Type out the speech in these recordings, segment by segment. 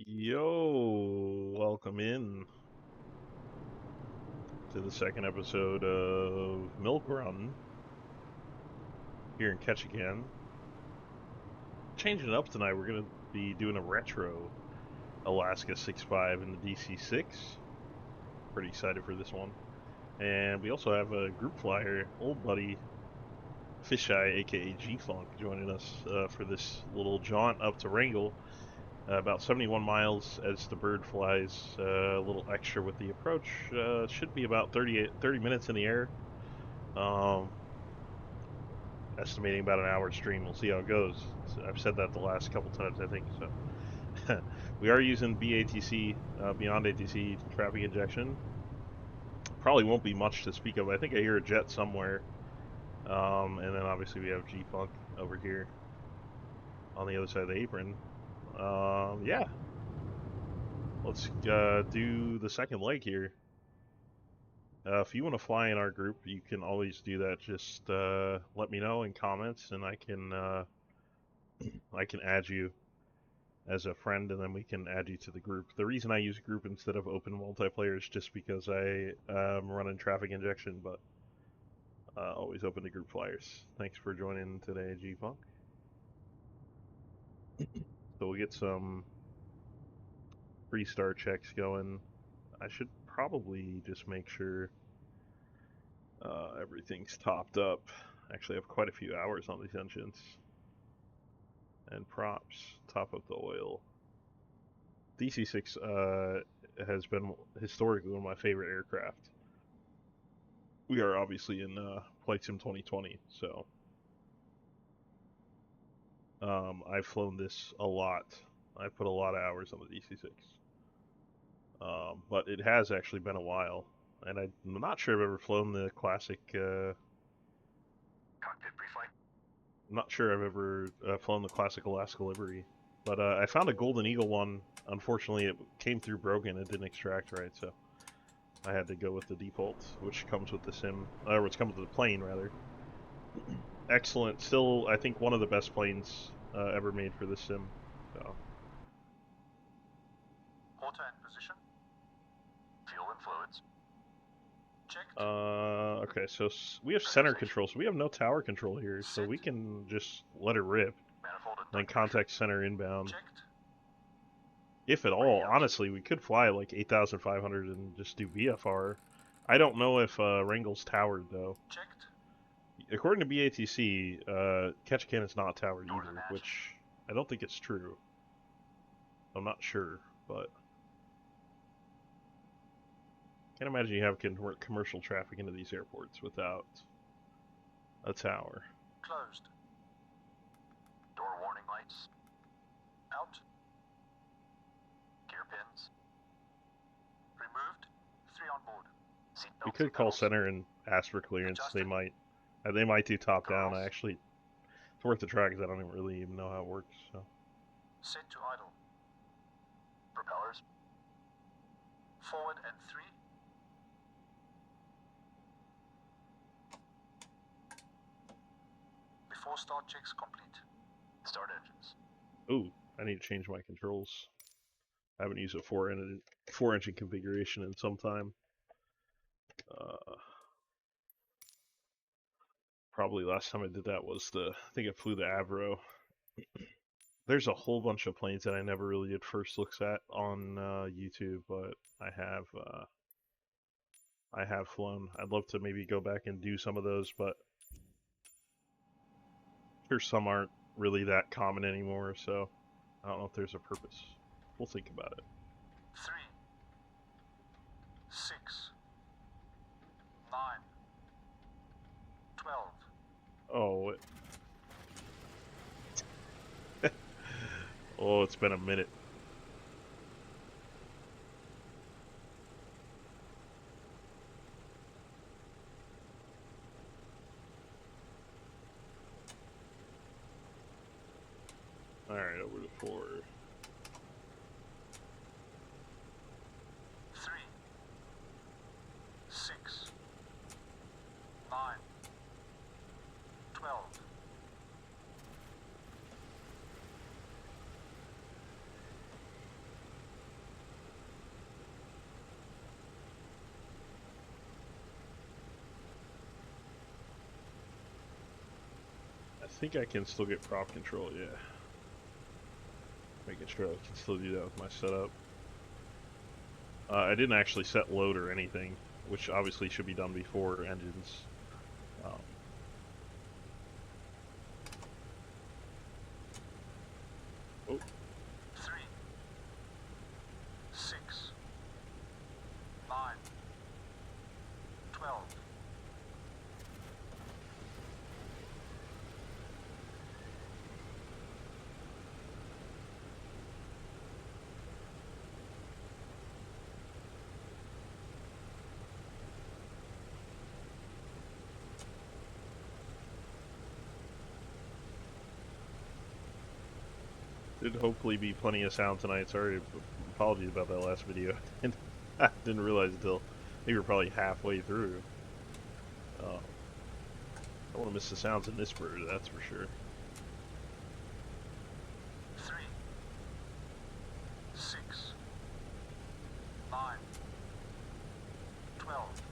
Yo, welcome in to the second episode of Milk Run here in Ketchikan. Changing it up tonight, we're going to be doing a retro Alaska 65 in the DC6. Pretty excited for this one. And we also have a group flyer, old buddy Fisheye, aka G-Funk, joining us for this little jaunt up to Wrangell. About 71 miles as the bird flies, a little extra with the approach. Should be about 30 minutes in the air. Estimating about an hour stream. We'll see how it goes. So I've said that the last couple times, I think. So we are using BATC, Beyond ATC traffic injection. Probably won't be much to speak of. I think I hear a jet somewhere. And then obviously we have G-Funk over here on the other side of the apron. Yeah. Let's do the second leg here. If you want to fly in our group, you can always do that. Just let me know in comments, and I can add you as a friend, and then we can add you to the group. The reason I use group instead of open multiplayer is just because I am running traffic injection, but always open to group flyers. Thanks for joining today, G-Funk. So we'll get some pre-start checks going. I should probably just make sure everything's topped up. Actually, I have quite a few hours on these engines. And props, top up the oil. DC6 has been historically one of my favorite aircraft. We are obviously in Flight Sim 2020, so I've flown this a lot. I put a lot of hours on the DC6. But it has actually been a while, and I'm not sure I've ever flown the classic. Cockpit pre-flight. I'm not sure I've ever flown the classic Alaska livery, but I found a Golden Eagle one. Unfortunately, it came through broken. It didn't extract right, so I had to go with the default, which comes with the sim, which comes with the plane rather. Excellent. Still, I think one of the best planes ever made for this sim. So. Auto in position. Fuel and fluids. Checked. Okay, so we have center control, so we have no tower control here, so we can just let it rip. Then contact center inbound. Checked. If at all, honestly, we could fly like 8,500 and just do VFR. I don't know if Wrangell's towered, though. Checked. According to BATC, Ketchikan is not towered either, which I don't think it's true. I'm not sure, but can't imagine you have commercial traffic into these airports without a tower. Closed. Door warning lights. Out. Gear pins. Removed. 3 on board. We could call center and ask for clearance. Adjusted. They might do top down. It's worth the try because I don't really even know how it works. So. Set to idle. Propellers. Forward and 3. Before start checks complete. Start engines. Ooh, I need to change my controls. I haven't used a four engine configuration in some time. Probably last time I did that was I think I flew the Avro. There's a whole bunch of planes that I never really did first looks at on YouTube, but I have flown. I'd love to maybe go back and do some of those, but I'm sure some aren't really that common anymore, so I don't know if there's a purpose. We'll think about it. 3, 6, 9, 12. Oh, oh, it's been a minute. Alright, over to 4. 3, 6, 9, 12. think I can still get prop control, yeah. Making sure I can still do that with my setup. I didn't actually set load or anything, which obviously should be done before engines. Oh. 3, 6, 9, 12. Should hopefully be plenty of sound tonight. Sorry, apologies about that last video. And I didn't realize until we were probably halfway through. I don't want to miss the sounds in this bird, that's for sure. 3, 6, 9, 12.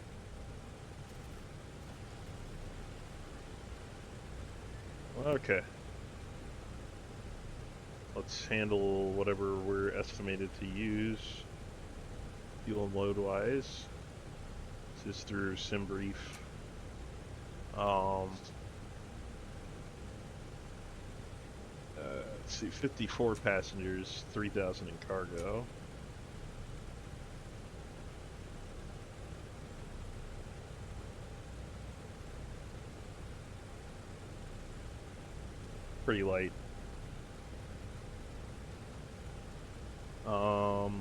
Okay. Let's handle whatever we're estimated to use, fuel and load wise. This is through SimBrief. Let's see, 54 passengers, 3,000 in cargo. Pretty light.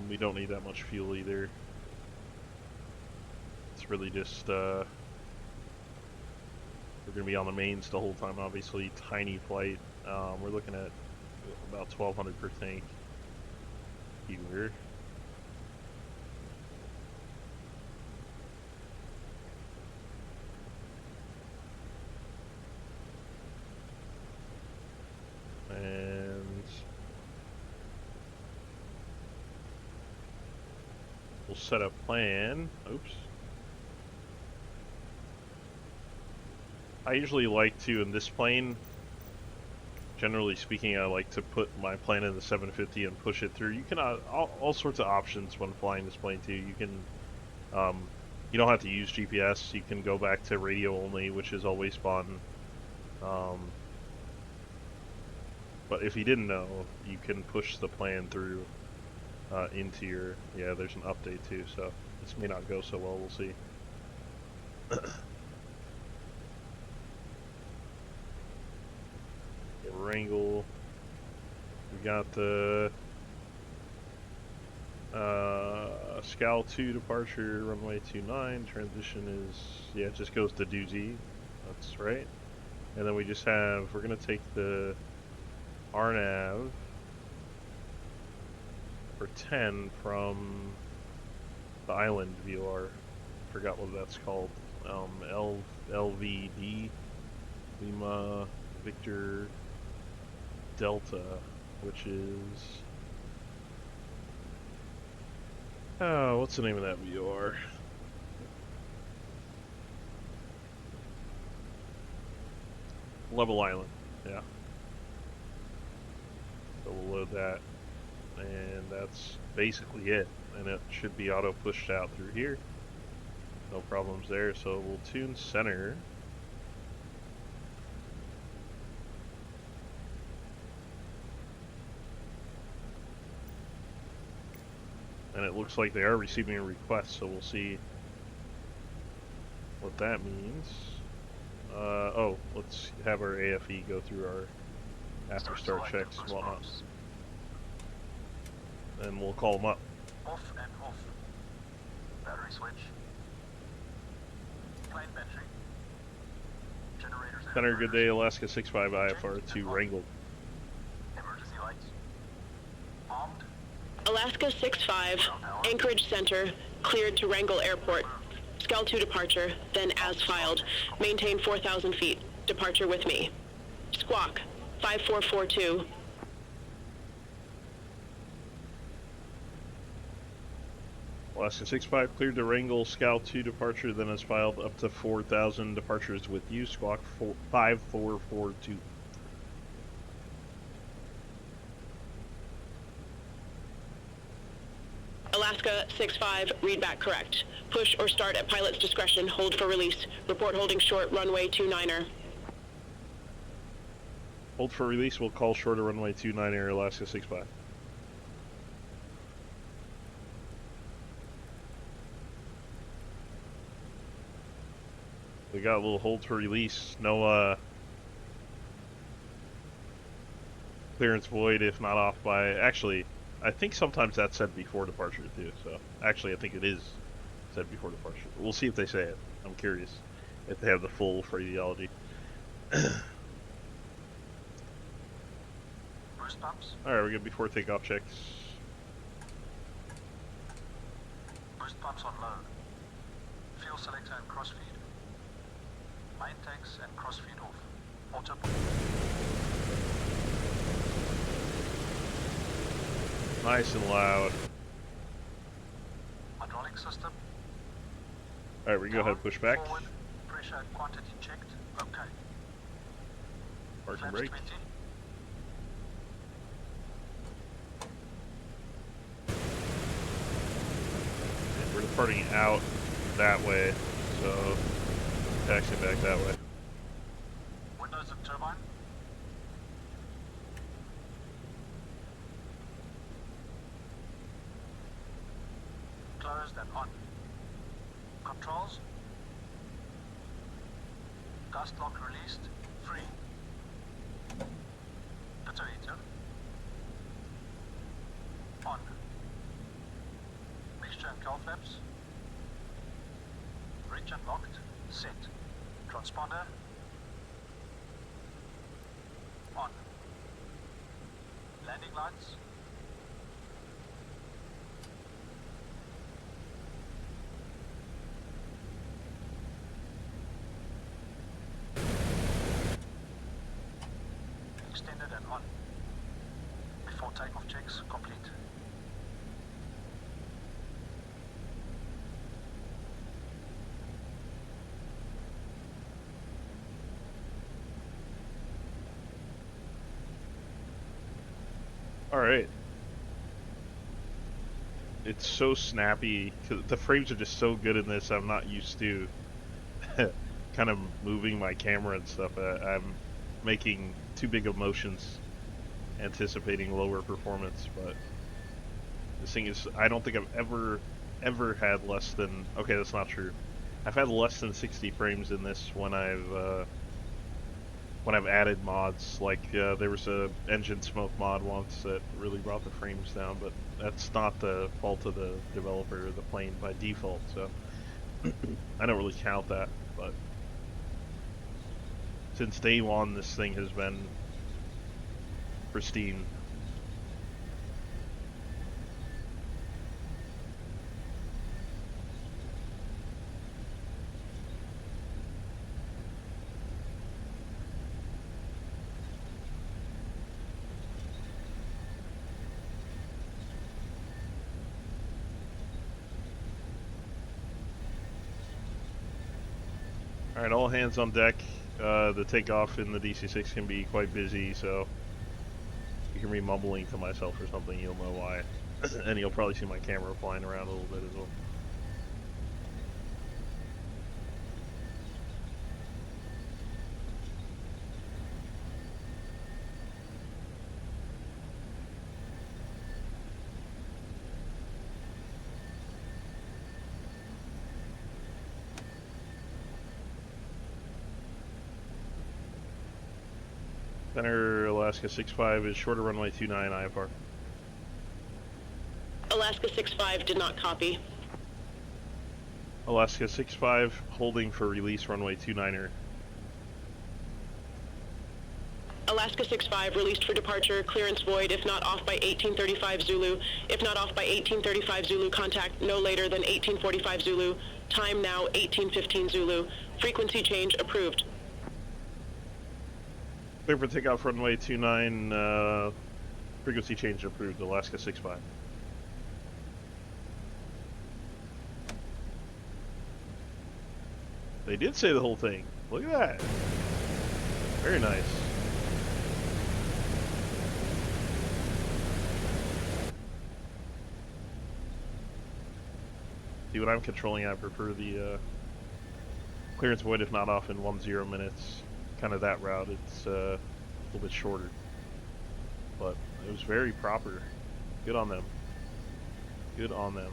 We don't need that much fuel either. It's really just, we're gonna be on the mains the whole time, obviously. Tiny flight. We're looking at about 1,200 per tank here. And we'll set a plan. Oops. I usually like to, in this plane, generally speaking, I like to put my plane in the 750 and push it through. You can, all sorts of options when flying this plane too. You can, you don't have to use GPS. You can go back to radio only, which is always fun. But if you didn't know, you can push the plane through into your, yeah, there's an update too, so this may not go so well, we'll see. Wrangell. We got the Scal 2 departure, runway 29, transition is, yeah, it just goes to doozy, that's right. And then we just have, we're going to take the RNAV for 10 from the island VOR, forgot what that's called, LVD, Lima, Victor, Delta, which is, oh, what's the name of that VOR? Level Island, yeah. So we'll load that, and that's basically it. And it should be auto pushed out through here. No problems there, so we'll tune center. And it looks like they are receiving a request, so we'll see what that means. Oh, let's have our AFE go through our after start checks and whatnot. And we'll call them up. Off and off. Battery switch. Plane battery. Generators. Center, good day, Alaska 65 IFR to Wrangell. Emergency lights. Armed. Alaska 65, Anchorage Center, cleared to Wrangell Airport. Scal 2 departure, then as filed. Maintain 4,000 feet. Departure with me. Squawk, 5442. Alaska 65 cleared to Wrangell, Scal 2 departure, then as filed up to 4,000 departures with you. Squawk 5442. Alaska 65, read back correct. Push or start at pilot's discretion, hold for release. Report holding short, runway 29er. Hold for release, we'll call short of runway 29er, Alaska 65. We got a little hold for release, no clearance void if not off by, actually, I think sometimes that's said before departure too, so actually I think it is said before departure. We'll see if they say it. I'm curious if they have the full phraseology. Boost pumps. Alright, we're good before takeoff checks. Boost pumps on low. Fuel selector and crossfeed. Main tanks and crossfeed off. Auto. Nice and loud. Hydraulic system. Alright, we can go ahead and push back. Forward. Pressure and quantity checked. Okay. Park and Flaps brake. 20. We're departing out that way, so taxiing back that way. Windows and turbine. Closed and on. Controls. Dust lock released. Free. Detonator. On. Mixture and cowl flaps. Bridge unlocked. Set. Transponder. On. Landing lights. Extended and on. Before takeoff checks complete. Alright. It's so snappy. 'Cause the frames are just so good in this. I'm not used to kind of moving my camera and stuff. I'm making too big of motions, anticipating lower performance. But this thing is, I don't think I've ever had less than, okay, that's not true. I've had less than 60 frames in this when I've added mods. Like there was a engine smoke mod once that really brought the frames down, but that's not the fault of the developer or the plane by default, so I don't really count that. But since day one, this thing has been pristine. Alright, all hands on deck. The takeoff in the DC6 can be quite busy, so you can be mumbling to myself or something, you'll know why. And you'll probably see my camera flying around a little bit as well. Center Alaska 65 is shorter runway 29 IFR. Alaska 65 did not copy. Alaska 65 holding for release runway 29er. Alaska 65 released for departure, clearance void if not off by 1835 Zulu. If not off by 1835 Zulu, contact no later than 1845 Zulu. Time now 1815 Zulu. Frequency change approved. Clear for takeoff runway 29, frequency change approved, Alaska 65. They did say the whole thing. Look at that. Very nice. See, when I'm controlling, I prefer the clearance void if not off in 10 minutes. Kind of that route. It's a little bit shorter. But it was very proper. Good on them. Good on them.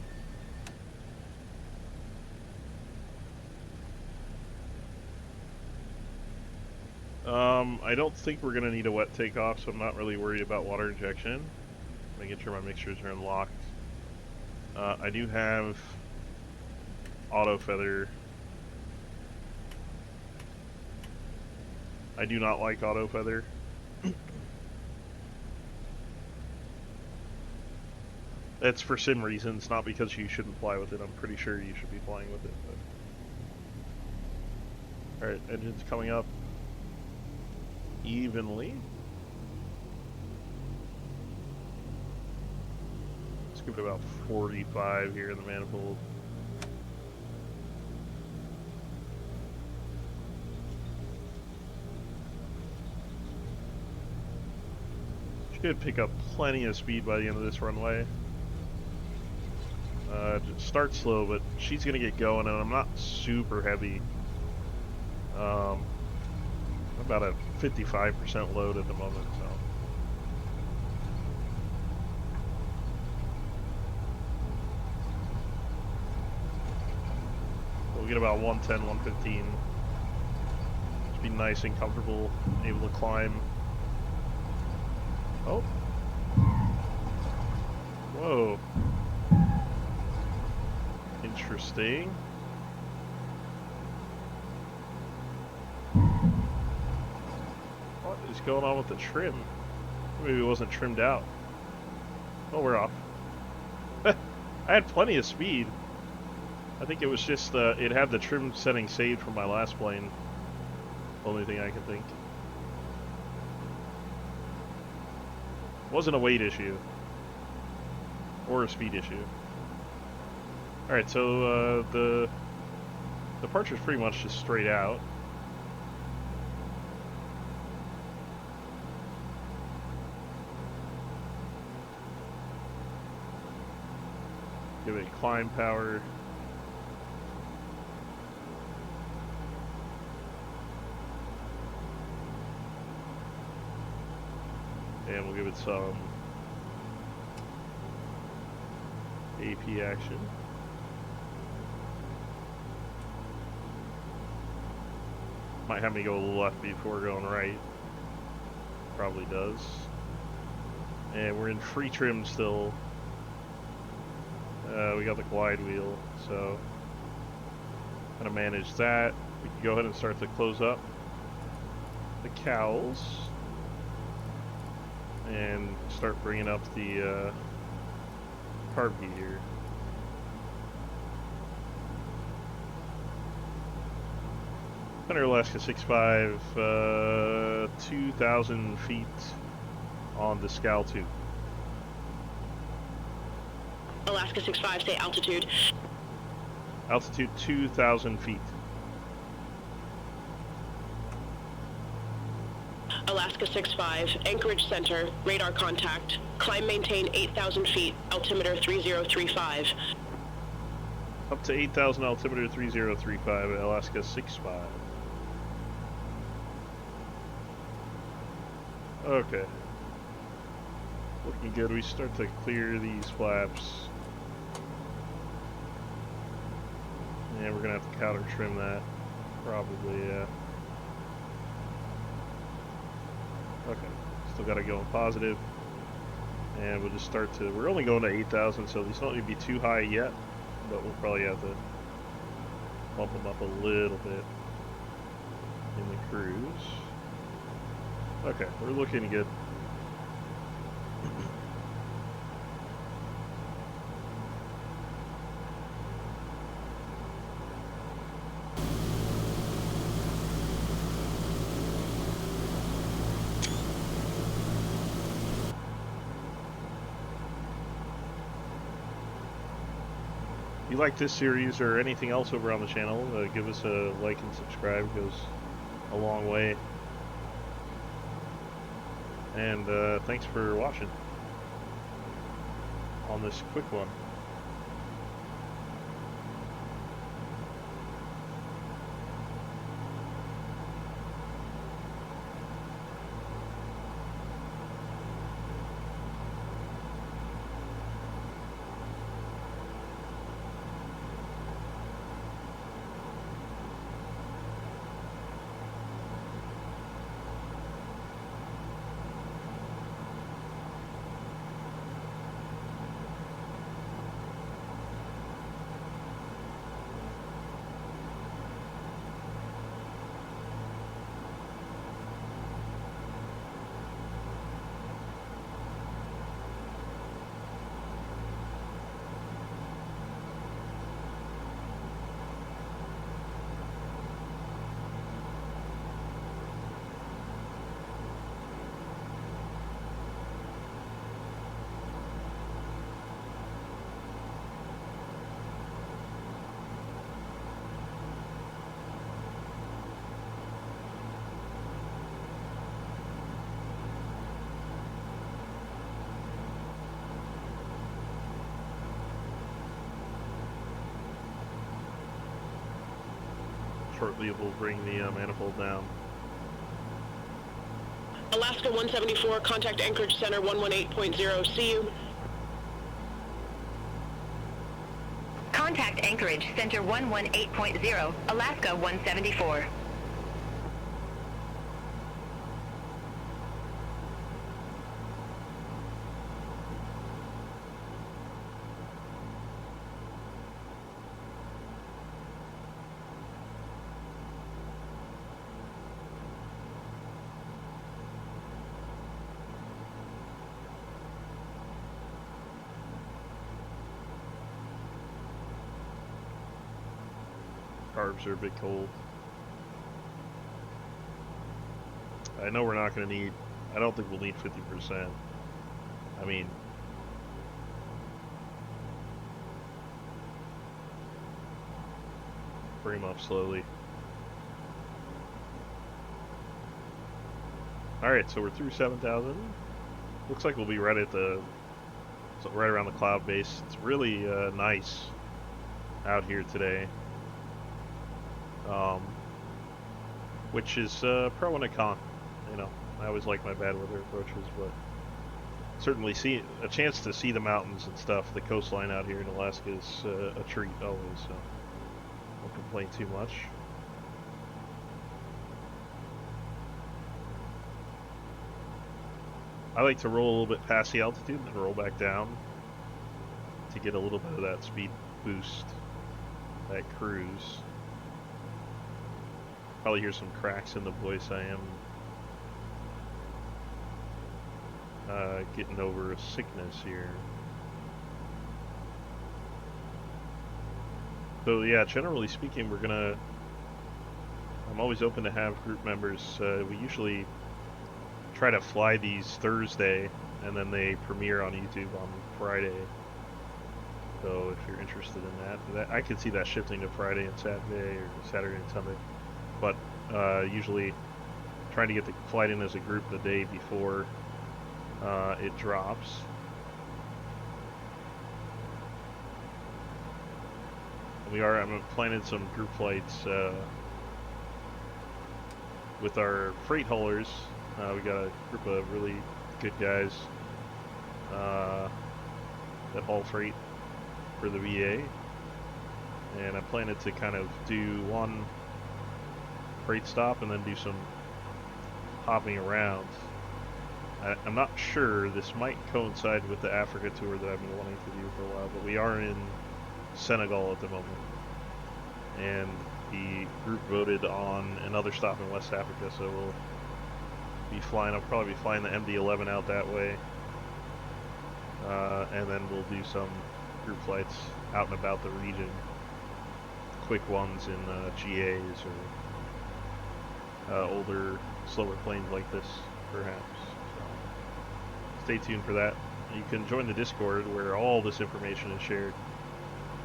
I don't think we're going to need a wet takeoff, so I'm not really worried about water injection. Making sure my mixtures are unlocked. I do have auto feather. I do not like auto feather. That's for sim reasons, not because you shouldn't fly with it. I'm pretty sure you should be flying with it. But... Alright, engines coming up evenly. Let's give it about 45 here in the manifold. Should pick up plenty of speed by the end of this runway. Start slow, but she's gonna get going, and I'm not super heavy. About a 55% load at the moment, so. We'll get about 110, 115. Just be nice and comfortable, able to climb. Oh. Whoa. Interesting. What is going on with the trim? Maybe it wasn't trimmed out. Oh, we're off. I had plenty of speed. I think it was just, it had the trim setting saved from my last plane. Only thing I can think. Wasn't a weight issue. Or a speed issue. Alright, so the departure is pretty much just straight out. Give it climb power. And we'll give it some AP action. Might have me go left before going right. Probably does. And we're in free trim still. We got the glide wheel, so gonna manage that. We can go ahead and start to close up the cowls and start bringing up the carb heat here. Under Alaska 65, 2,000 feet on the scowl 2. Alaska 65, say altitude. Altitude 2,000 feet. Alaska 65, Anchorage Center, radar contact. Climb maintain 8,000 feet, altimeter 3035. Up to 8,000 altimeter 3035 at Alaska 65. Okay. Looking good. We start to clear these flaps. And we're gonna have to counter trim that. Probably, yeah. Okay. Still gotta go in positive. And we'll just start to, we're only going to 8,000, so these don't need to be too high yet. But we'll probably have to bump them up a little bit in the cruise. Okay, we're looking good. If you like this series or anything else over on the channel, give us a like and subscribe. It goes a long way. And thanks for watching on this quick one. shortly we'll bring the manifold down. Alaska 174, contact Anchorage Center 118.0. See you. Contact Anchorage Center 118.0, Alaska 174. Carbs are a bit cold. I know we're not going to need, I don't think we'll need 50%. I mean, bring them up slowly. Alright, so we're through 7,000. Looks like we'll be right at the, so right around the cloud base. It's really nice out here today. Which is pro and a con. You know, I always like my bad weather approaches, but certainly see a chance to see the mountains and stuff. The coastline out here in Alaska is a treat always, so won't complain too much. I like to roll a little bit past the altitude and then roll back down to get a little bit of that speed boost, that cruise. Probably hear some cracks in the voice. I am getting over a sickness here. So yeah, generally speaking, I'm always open to have group members. We usually try to fly these Thursday, and then they premiere on YouTube on Friday. So if you're interested in that, I could see that shifting to Friday and Saturday, or Saturday and Sunday. But usually trying to get the flight in as a group the day before it drops. I'm planning some group flights with our freight haulers. We got a group of really good guys that haul freight for the VA, and I planning to kind of do one freight stop and then do some hopping around. I'm not sure, this might coincide with the Africa tour that I've been wanting to do for a while, but we are in Senegal at the moment, and the group voted on another stop in West Africa, so we'll be flying, I'll probably be flying the MD-11 out that way, and then we'll do some group flights out and about the region, quick ones in GAs or older, slower planes like this, perhaps. So stay tuned for that. You can join the Discord where all this information is shared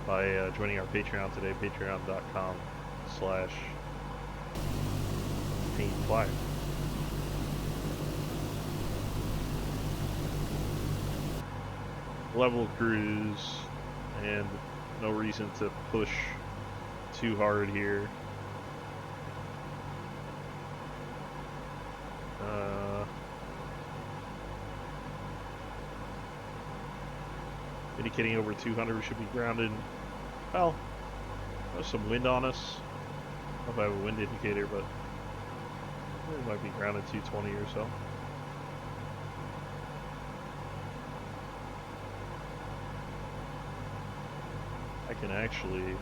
by joining our Patreon today, patreon.com/PaineFlyer. Level cruise, and no reason to push too hard here. Indicating over 200, we should be grounded. Well, there's some wind on us. I don't know if I have a wind indicator, but we might be grounded 220 or so. I can actually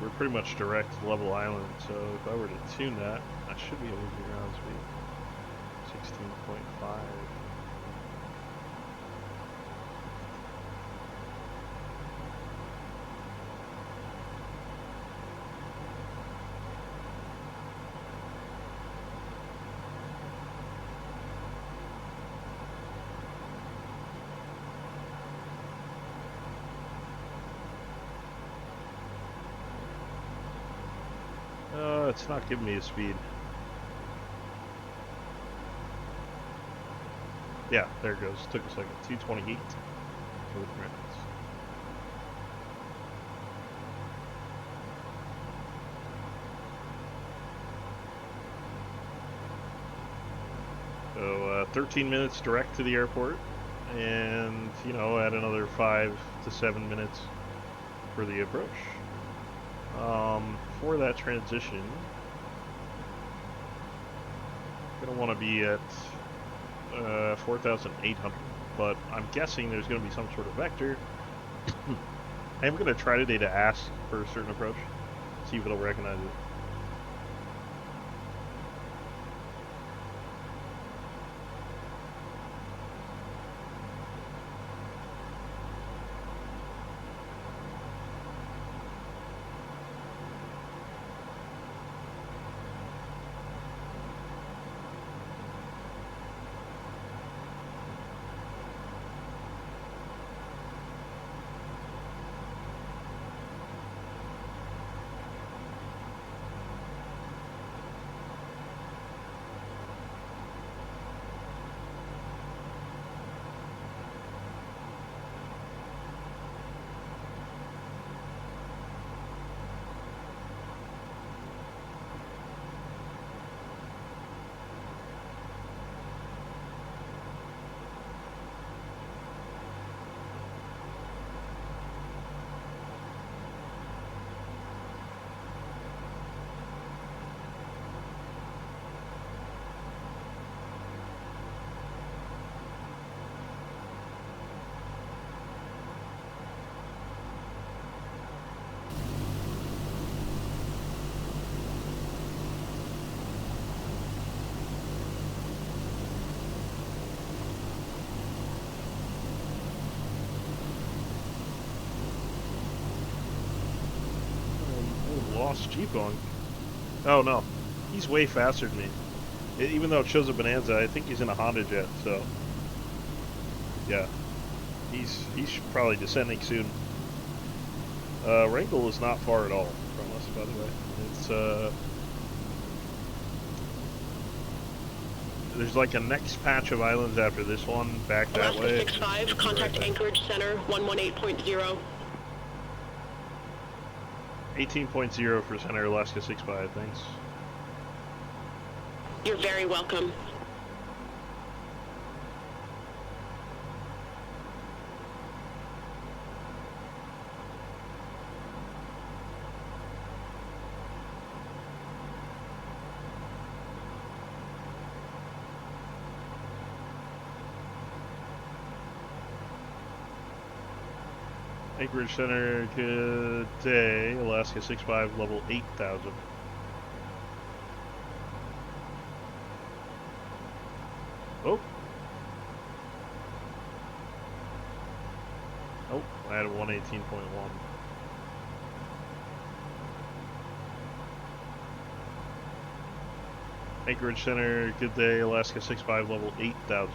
we're pretty much direct level island, so if I were to tune that, I should be able to do ground speed 16.5. It's not giving me a speed. Yeah, there it goes. Took a second. 228 for the minutes. So 13 minutes direct to the airport, and you know, add another 5 to 7 minutes for the approach. For that transition, gonna want to be at 4,800, but I'm guessing there's going to be some sort of vector. I am going to try today to ask for a certain approach, see if it'll recognize it. Lost G-Bunk. Oh no, he's way faster than me. Even though it shows a Bonanza, I think he's in a Honda Jet, so yeah, he's probably descending soon. Wrangell is not far at all from us, by the way. It's there's like a next patch of islands after this one back that Alaska way. 65, contact Anchorage Center 118.0. 18.0 for center, Alaska 65, thanks. You're very welcome. Anchorage Center, good day. Alaska 65, level 8,000. Oh. Oh, I had a 118.1. Anchorage Center, good day. Alaska 65, level 8,000.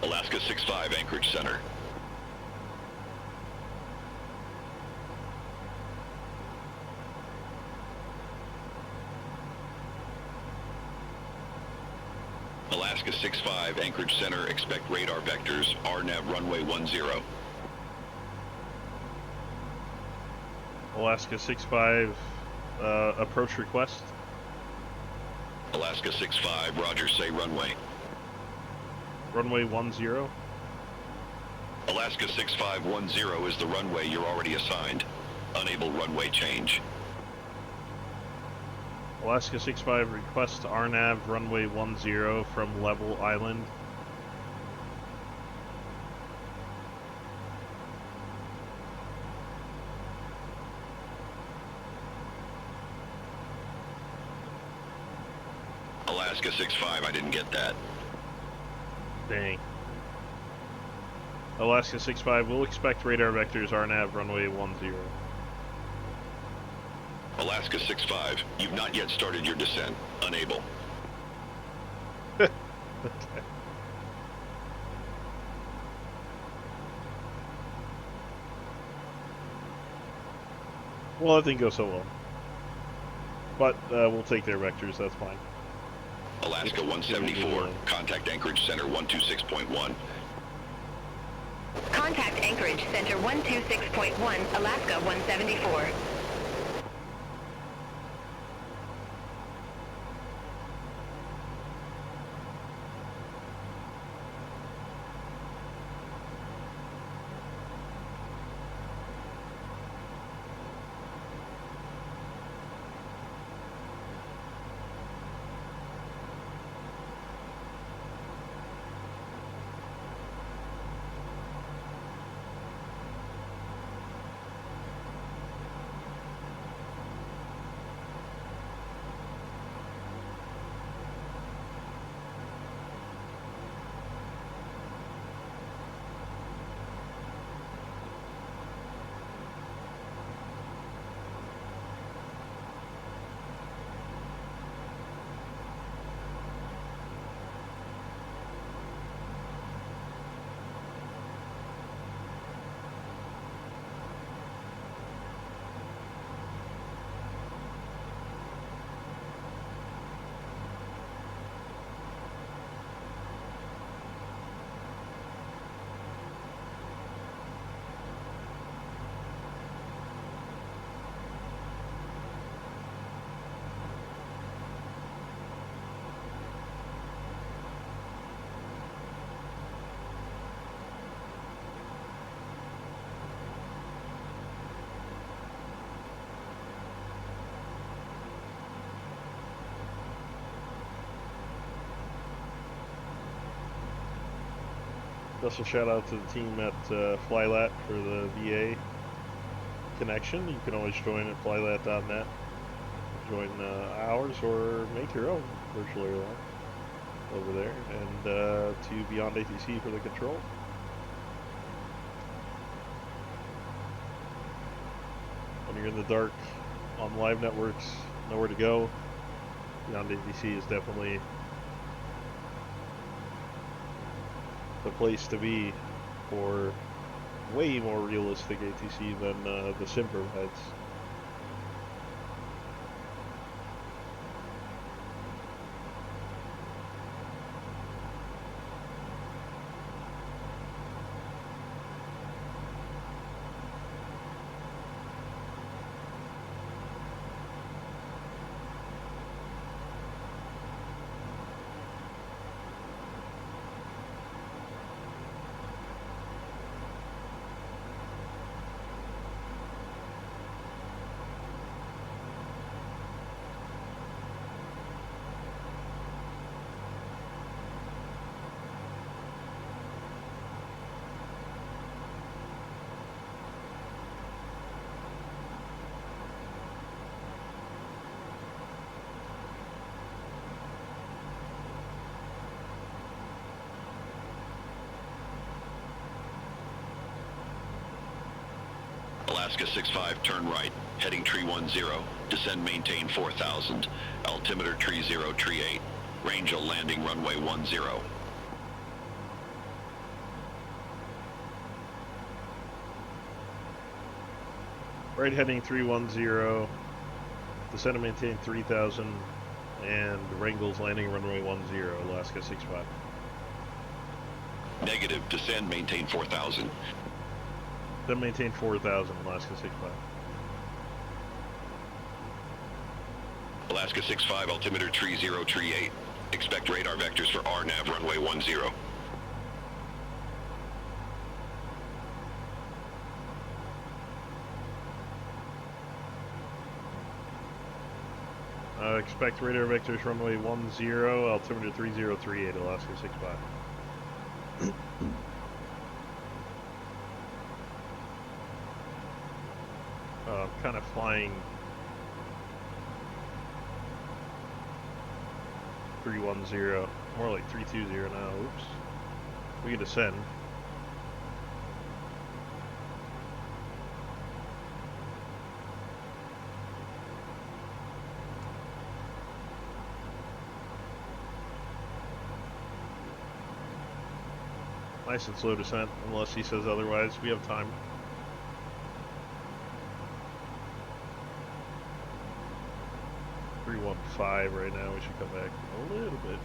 Alaska 65, Anchorage Center. Alaska 65, Anchorage Center, expect radar vectors, RNAV runway 10. Alaska 65, approach request. Alaska 65, roger, say runway. Runway 10. Alaska 6510 is the runway you're already assigned. Unable runway change. Alaska 65 request RNAV runway 10 from Level Island. Alaska 65, I didn't get that. Dang. Alaska 65 will expect radar vectors RNAV runway 10. Alaska 65, you've not yet started your descent. Unable. Okay. Well, that didn't go so well. But we'll take their vectors, that's fine. Alaska 174, contact Anchorage Center 126.1. Contact Anchorage Center 126.1, Alaska 174. Special shout out to the team at Flylat for the VA connection. You can always join at flylat.net. Join ours or make your own virtual airline over there. And to Beyond ATC for the control. When you're in the dark on live networks, nowhere to go, Beyond ATC is definitely the place to be for way more realistic ATC than the sim provides. Alaska 65, turn right, heading tree 10, descend maintain 4000, altimeter tree 0, tree 8, Wrangell landing runway 10. Right heading 310, descend and maintain 3000, and Wrangell's landing runway 10, Alaska 65. Negative, descend maintain 4000. Then maintain 4000, Alaska 65. Alaska 65, altimeter tree 0, tree 8. Expect radar vectors for RNAV runway 10. Expect radar vectors runway 10, altimeter 3038, Alaska 65. Kind of flying 310, more like 320 now. Oops. We can descend. Nice and slow descent, unless he says otherwise. We have time. 315 right now. We should come back a little bit.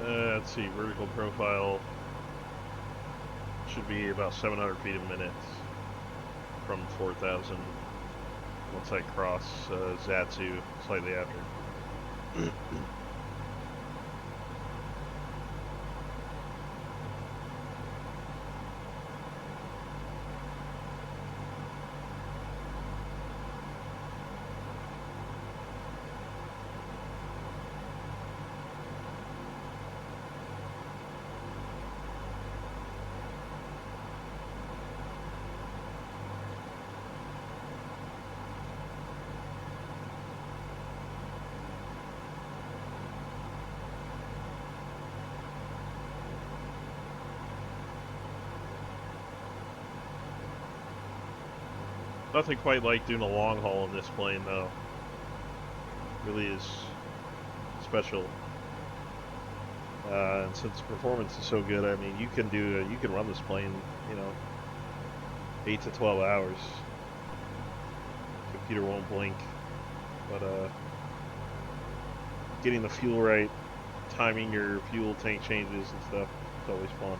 Let's see, vertical profile should be about 700 feet a minute from 4,000 once I cross Zatsu slightly after. Nothing quite like doing a long haul in this plane, though. Really is special. And since performance is so good, I mean, you can run this plane, you know, 8 to 12 hours. Computer won't blink, but getting the fuel right, timing your fuel tank changes and stuff, it's always fun.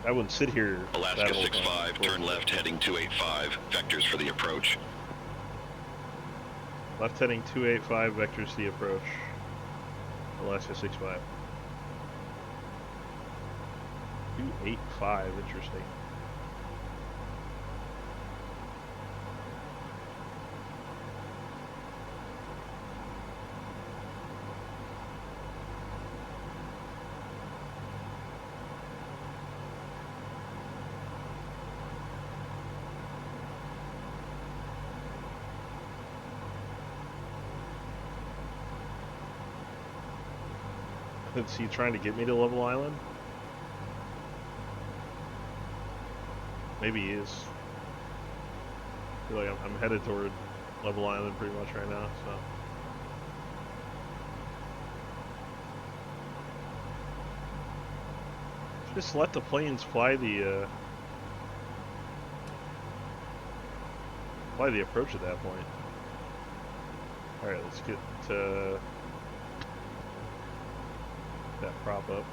I wouldn't sit here. Alaska 65, turn left heading 285, vectors for the approach. Left heading 285, vectors to the approach. Alaska 65. 285, interesting. Is he trying to get me to Level Island? Maybe he is. I feel like I'm headed toward Level Island pretty much right now, so. Just let the planes fly the approach at that point. Alright, let's get that prop up.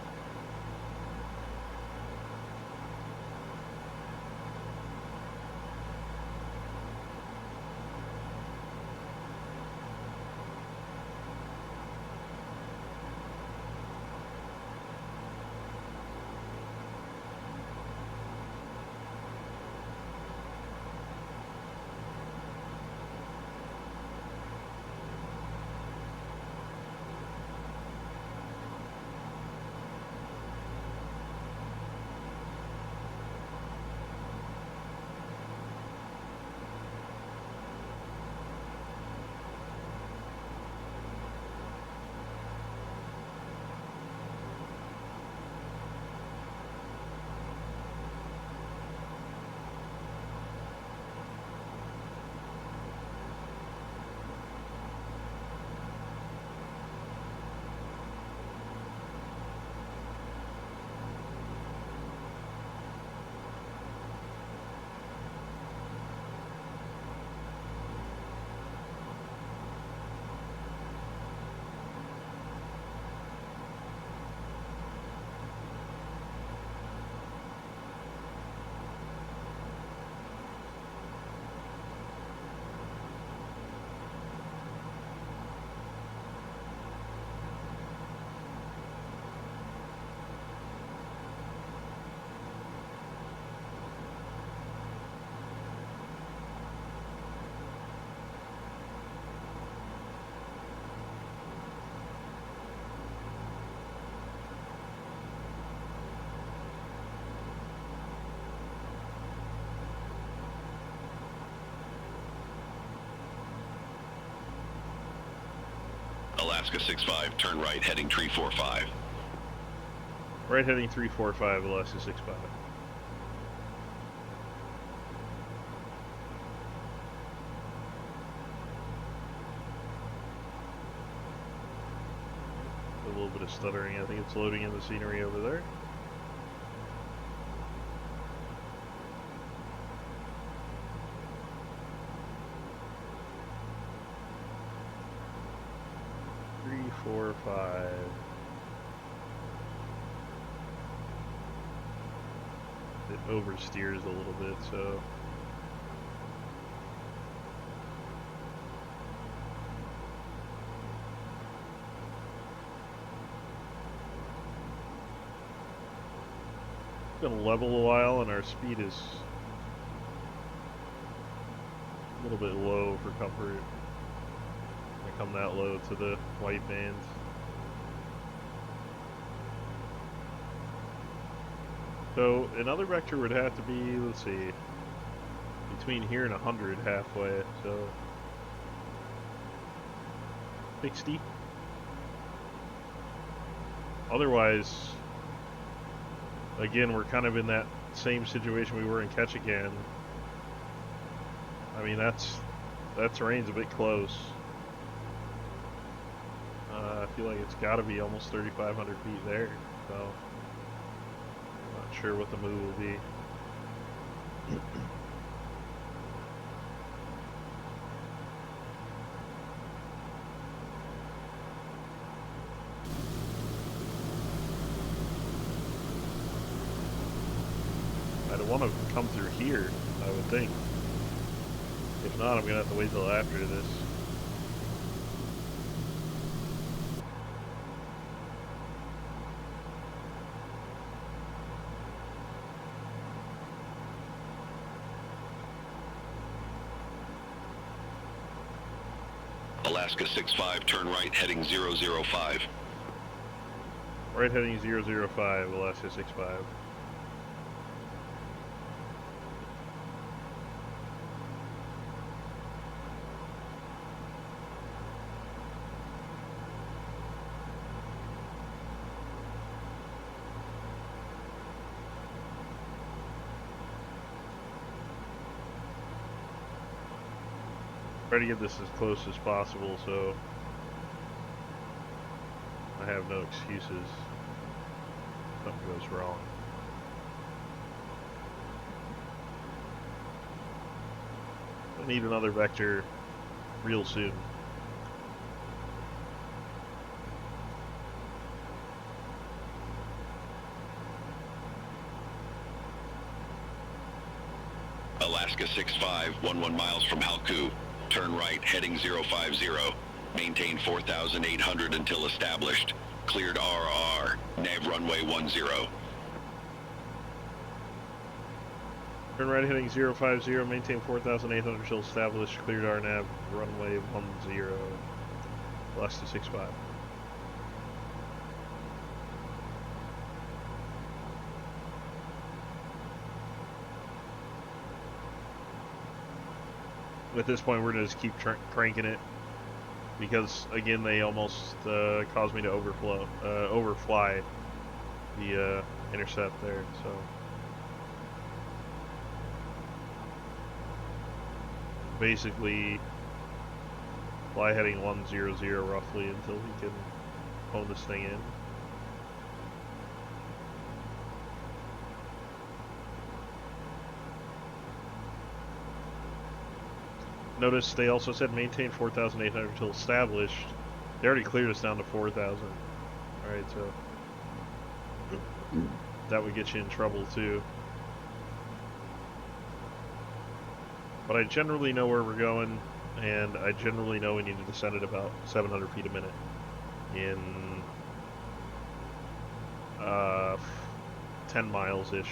Alaska 65, turn right, heading tree 45. Right heading 345, Alaska 65. A little bit of stuttering. I think it's loading in the scenery over there. Three, 4, 5. It oversteers a little bit, so it's been level a while, and our speed is a little bit low for comfort. I come that low to the white bands. So another vector would have to be, let's see, between here and 100 halfway, so 60. Otherwise, again, we're kind of in that same situation we were in Ketchikan. I mean, that terrain's a bit close. I feel like it's got to be almost 3,500 feet there, so not sure what the move will be. I'd want to come through here, I would think. If not, I'm going to have to wait till after this. Alaska 65, turn right, heading 005. Right heading 005, Alaska 65. Try to get this as close as possible, so I have no excuses if something goes wrong. I need another vector real soon. Alaska 65, 11 miles from Halku. Turn right, heading 050. Maintain 4,800 until established. Cleared RR. Nav runway 10. Turn right heading 050, maintain 4,800 until established. Cleared RNAV runway 10. Alaska 65. At this point, we're going to just keep cranking it, because again, they almost caused me to overfly the intercept there. So basically, fly heading 100 roughly until he can hone this thing in. Notice they also said maintain 4,800 until established. They already cleared us down to 4,000. Alright, so that would get you in trouble too. But I generally know where we're going, and I generally know we need to descend at about 700 feet a minute in 10 miles-ish.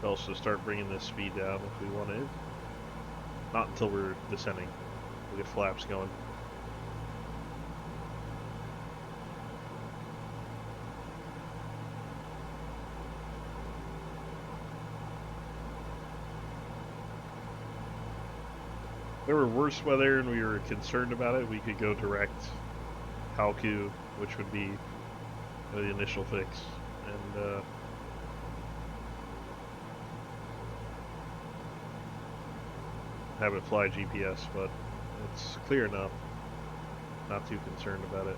We'll also start bringing this speed down if we want to. Not until we're descending. We'll get flaps going. there were worse weather and we were concerned about it, we could go direct Halku, which would be the initial fix, and have it fly GPS, but it's clear enough. Not too concerned about it.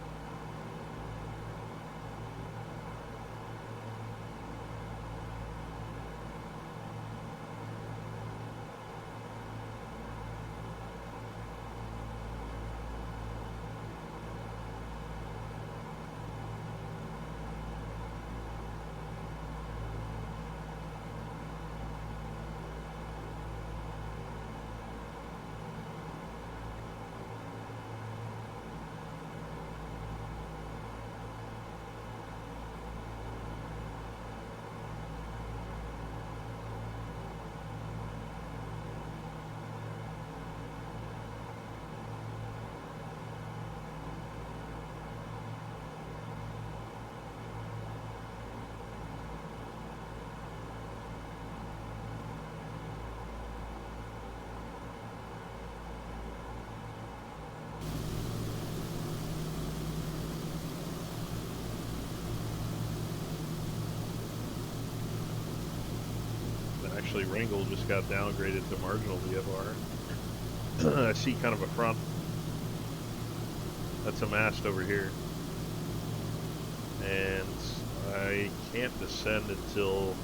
Actually, Wrangell just got downgraded to marginal VFR. I see kind of a front. That's a mast over here. And I can't descend until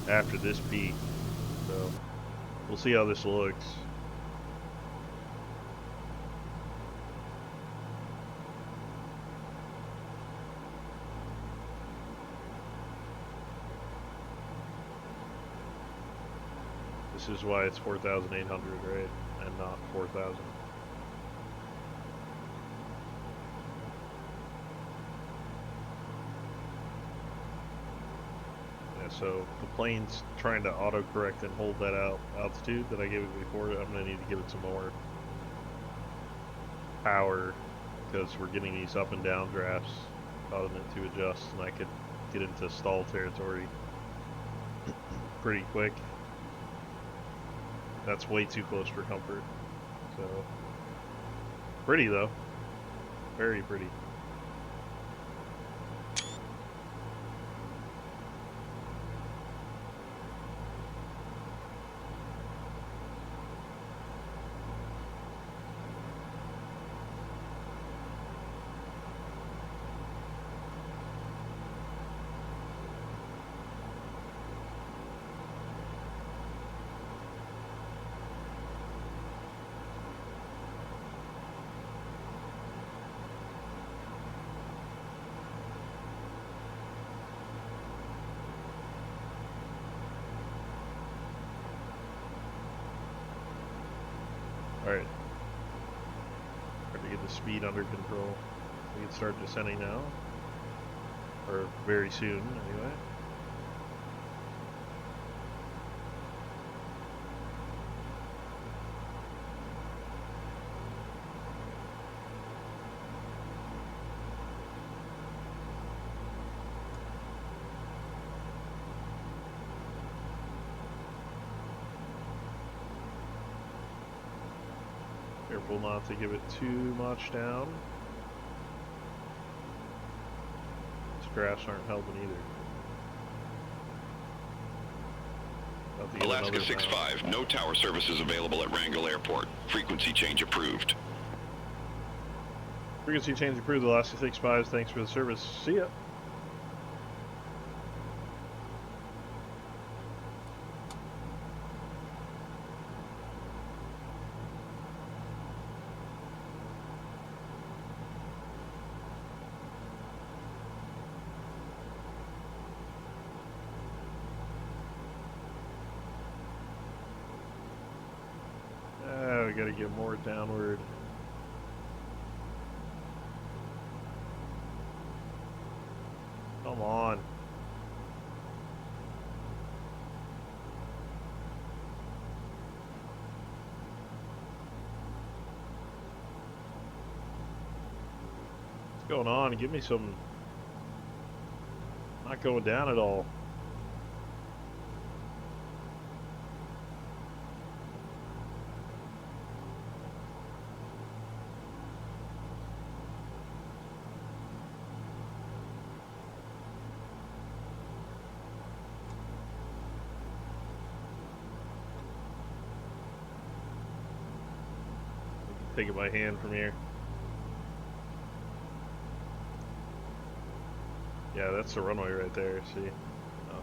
after this peak. So we'll see how this looks. This is why it's 4,800, right? And not 4,000. Yeah, so the plane's trying to autocorrect and hold that altitude that I gave it before. I'm going to need to give it some more power because we're getting these up and down drafts causing it to adjust, and I could get into stall territory pretty quick. That's way too close for comfort. So, pretty though. Very pretty. Alright. Try to get the speed under control. We can start descending now. Or very soon, anyway. Careful not to give it too much down. These graphs aren't helping either. Alaska 65, no tower services available at Wrangell Airport. Frequency change approved. Frequency change approved, Alaska 65. Thanks for the service. See ya. We gotta get more downward. Come on. What's going on? Give me some. Not going down at all. Take it by hand from here. Yeah, that's the runway right there, see? Oh.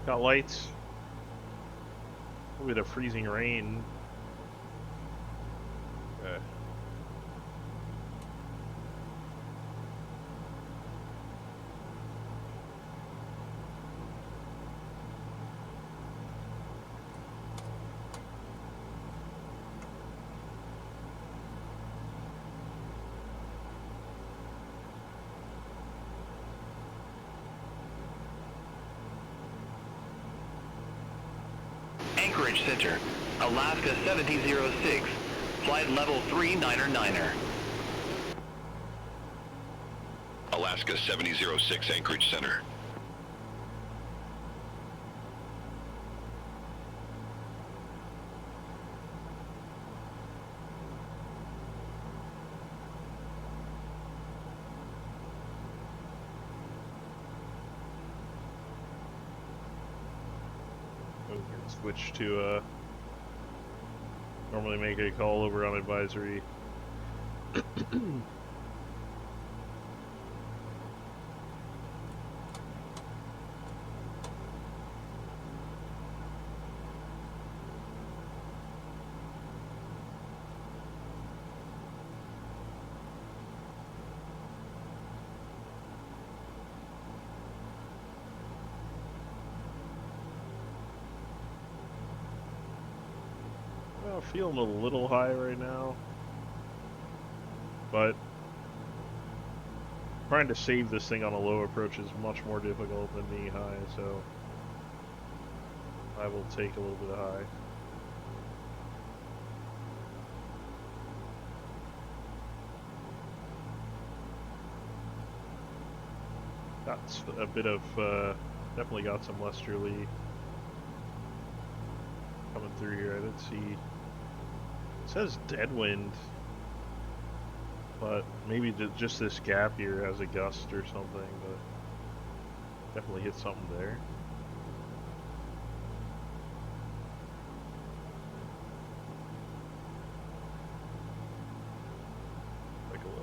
Got lights. A little bit of freezing rain. Okay. Anchorage Center, Alaska 7006, flight level 39er. Alaska 7006 Anchorage Center. Switch to normally make a call over on advisory. I'm feeling a little high right now, but trying to save this thing on a low approach is much more difficult than being high, so I will take a little bit of high. Got a bit of, definitely got some westerly coming through here. I didn't see. It says dead wind, but maybe just this gap here has a gust or something, but definitely hit something there.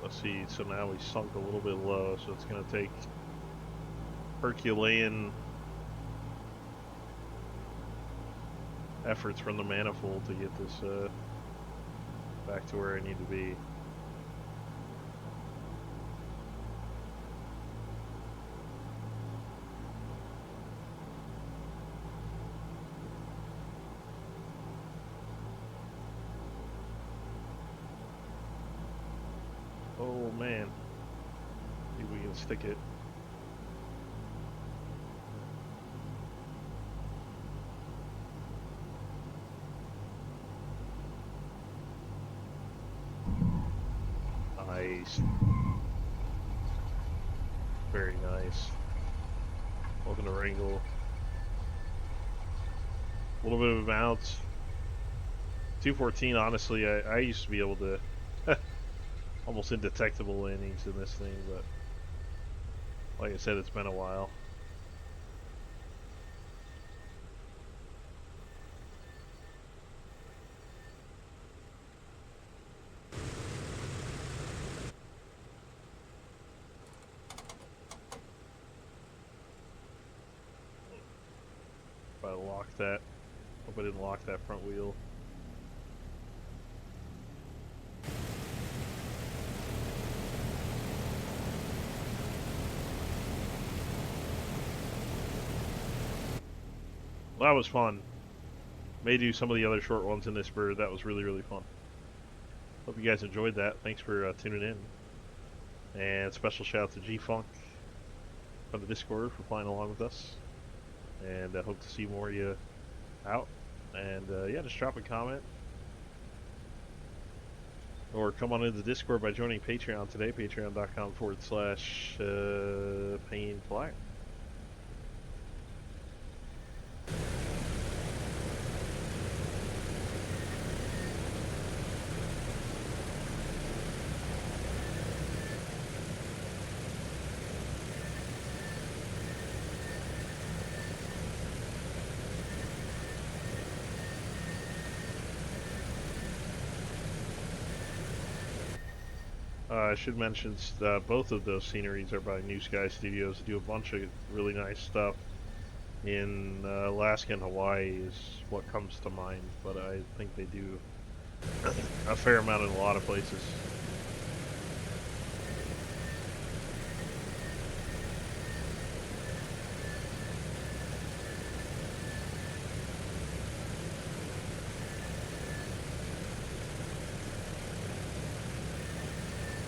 Let's see, so now we sunk a little bit low, so it's going to take Herculean efforts from the manifold to get this back to where I need to be. Oh man, see if we can stick it. Nice. Very nice. Welcome to Wrangell. A little bit of a bounce. 214, honestly, I used to be able to almost indetectable landings in this thing, but like I said, it's been a while. If I lock that, hope I didn't lock that front wheel. Well, that was fun. May do some of the other short ones in this bird. That was really, really fun. Hope you guys enjoyed that. Thanks for tuning in. And special shout out to G-Funk from the Discord for flying along with us. And I hope to see more of you out. And yeah, just drop a comment. Or come on into the Discord by joining Patreon today. Patreon.com/Paine Fly. I should mention both of those sceneries are by New Sky Studios. They do a bunch of really nice stuff. In Alaska and Hawaii is what comes to mind, but I think they do a fair amount in a lot of places.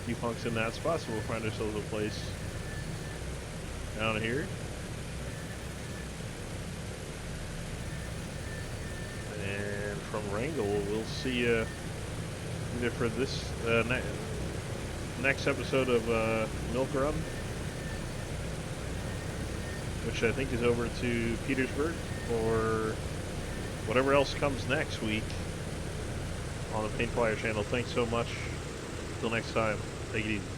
Few funks in that spot, so we'll find ourselves a place down here. And from Wrangell, we'll see you either for this next episode of Milk Run, which I think is over to Petersburg, or whatever else comes next week on the Paine Flyer channel. Thanks so much. Until next time, take it easy.